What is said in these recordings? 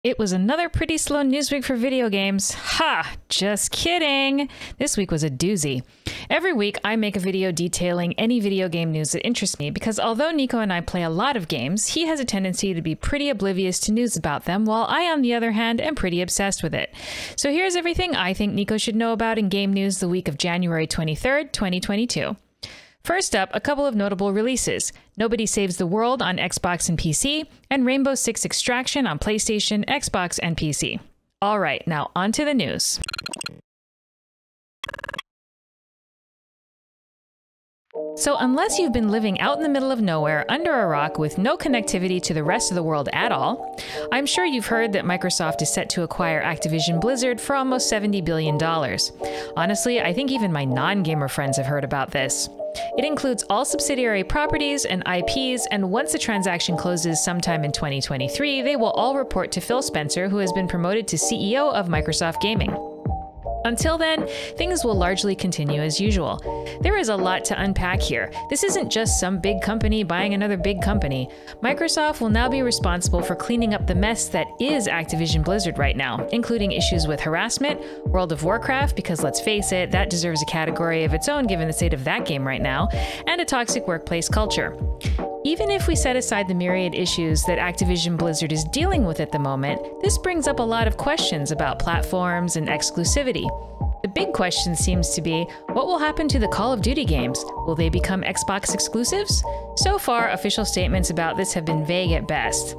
It was another pretty slow news week for video games. Ha! Just kidding! This week was a doozy. Every week, I make a video detailing any video game news that interests me because although Nico and I play a lot of games, he has a tendency to be pretty oblivious to news about them, while I, on the other hand, am pretty obsessed with it. So here's everything I think Nico should know about in game news the week of January 23rd, 2022. First up, a couple of notable releases. Nobody Saves the World on Xbox and PC, and Rainbow Six Extraction on PlayStation, Xbox, and PC. All right, now on to the news. So unless you've been living out in the middle of nowhere under a rock with no connectivity to the rest of the world at all, I'm sure you've heard that Microsoft is set to acquire Activision Blizzard for almost $70 billion. Honestly, I think even my non-gamer friends have heard about this. It includes all subsidiary properties and IPs, and once the transaction closes sometime in 2023, they will all report to Phil Spencer, who has been promoted to CEO of Microsoft Gaming. Until then, things will largely continue as usual. There is a lot to unpack here. This isn't just some big company buying another big company. Microsoft will now be responsible for cleaning up the mess that is Activision Blizzard right now, including issues with harassment, World of Warcraft, because let's face it, that deserves a category of its own given the state of that game right now, and a toxic workplace culture. Even if we set aside the myriad issues that Activision Blizzard is dealing with at the moment, this brings up a lot of questions about platforms and exclusivity. The big question seems to be, what will happen to the Call of Duty games? Will they become Xbox exclusives? So far, official statements about this have been vague at best.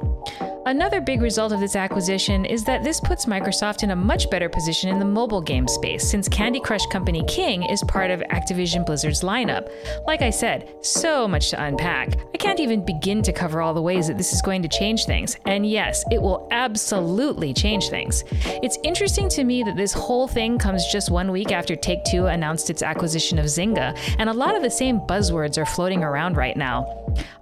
Another big result of this acquisition is that this puts Microsoft in a much better position in the mobile game space, since Candy Crush company King is part of Activision Blizzard's lineup. Like I said, so much to unpack. I can't even begin to cover all the ways that this is going to change things. And yes, it will absolutely change things. It's interesting to me that this whole thing comes just 1 week after Take-Two announced its acquisition of Zynga, and a lot of the same buzzwords are floating around right now.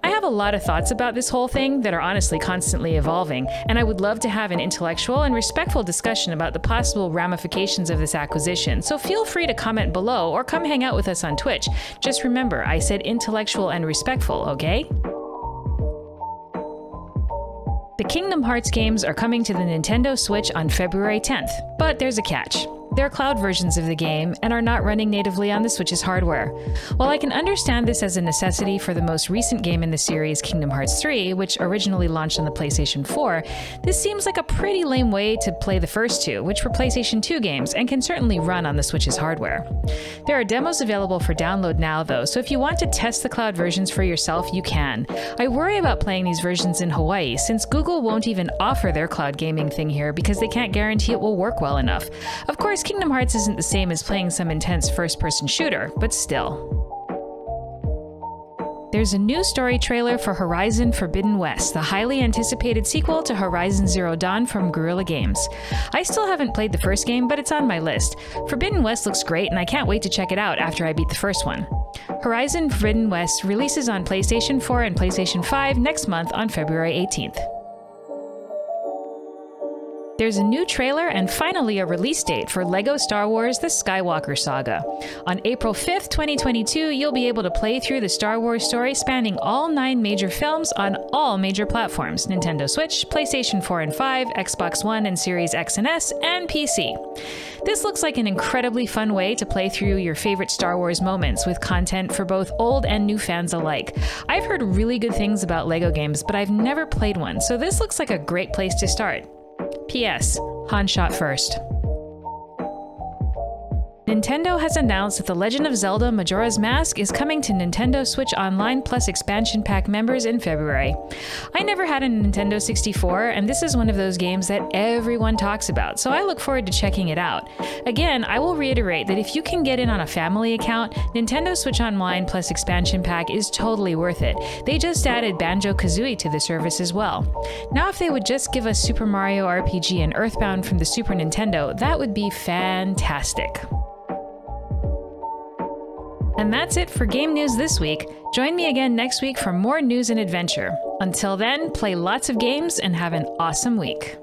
I have a lot of thoughts about this whole thing that are honestly constantly evolving, and I would love to have an intellectual and respectful discussion about the possible ramifications of this acquisition, so feel free to comment below or come hang out with us on Twitch. Just remember, I said intellectual and respectful, okay? The Kingdom Hearts games are coming to the Nintendo Switch on February 10th, but there's a catch. They're cloud versions of the game and are not running natively on the Switch's hardware. While I can understand this as a necessity for the most recent game in the series, Kingdom Hearts 3, which originally launched on the PlayStation 4, this seems like a pretty lame way to play the first two, which were PlayStation 2 games and can certainly run on the Switch's hardware. There are demos available for download now though, so if you want to test the cloud versions for yourself, you can. I worry about playing these versions in Hawaii, since Google won't even offer their cloud gaming thing here because they can't guarantee it will work well enough. Of course, Kingdom Hearts isn't the same as playing some intense first-person shooter, but still. There's a new story trailer for Horizon Forbidden West, the highly anticipated sequel to Horizon Zero Dawn from Guerrilla Games. I still haven't played the first game, but it's on my list. Forbidden West looks great, and I can't wait to check it out after I beat the first one. Horizon Forbidden West releases on PlayStation 4 and PlayStation 5 next month on February 18th. There's a new trailer and finally a release date for LEGO Star Wars The Skywalker Saga. On April 5th, 2022, you'll be able to play through the Star Wars story spanning all 9 major films on all major platforms: Nintendo Switch, PlayStation 4 and 5, Xbox One and Series X and S, and PC. This looks like an incredibly fun way to play through your favorite Star Wars moments, with content for both old and new fans alike. I've heard really good things about LEGO games, but I've never played one, so this looks like a great place to start. P.S. Han shot first. Nintendo has announced that The Legend of Zelda Majora's Mask is coming to Nintendo Switch Online Plus Expansion Pack members in February. I never had a Nintendo 64, and this is one of those games that everyone talks about, so I look forward to checking it out. Again, I will reiterate that if you can get in on a family account, Nintendo Switch Online Plus Expansion Pack is totally worth it. They just added Banjo-Kazooie to the service as well. Now if they would just give us Super Mario RPG and Earthbound from the Super Nintendo, that would be fantastic. And that's it for game news this week. Join me again next week for more news and adventure. Until then, play lots of games and have an awesome week.